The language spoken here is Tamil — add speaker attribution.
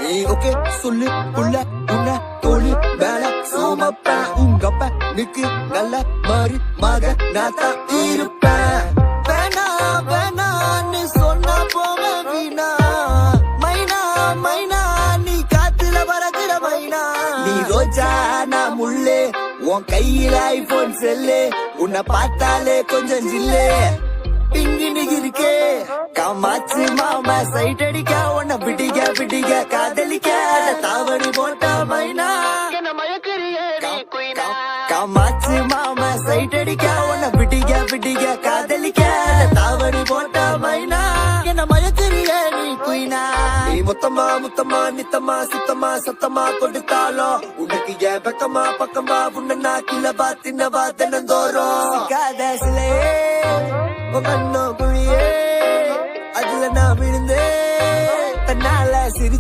Speaker 1: நீ ஓகே சொல்லு புள்ள உன்ன தோழி மேல சோமப்பேன் உங்கப்ப நிக்கு நல்ல மாதிரி மக நான் தான் இருப்பேன். வேணா வேணான்னு சொன்னா போக வீணா மைனா மைனா நீ காத்துல பறக்குற மைனா. நீ ரோஜா நான் முள்ளே உன் கையில ஐபோன் செல்லு உன்னை பார்த்தாலே கொஞ்சம் ஜில்லே பிங்கின்னு இருக்கே காமாச்சு மாமா சைட் அடிக்க உன்னை பிடிக்க பிடிக்க காதலிக்க தாவணி போட்ட மைனா காமாச்சு மாமா சைட் அடிக்க உன்னை பிடிக்க பிடிக்க காதலிக்க தாவணி போட்ட மைனா என்ன மயக்கிறிய நீ குயினா. நீ முத்தமா முத்தமா நித்தமா சுத்தமா சத்தமா கொடுத்தாலும் உனக்கு ஏன் பக்கமா பக்கமா உன்ன நாக்கில தின்னவா தினந்தோறும் காதசிலே கண்ணோ குழியே அதுல நான்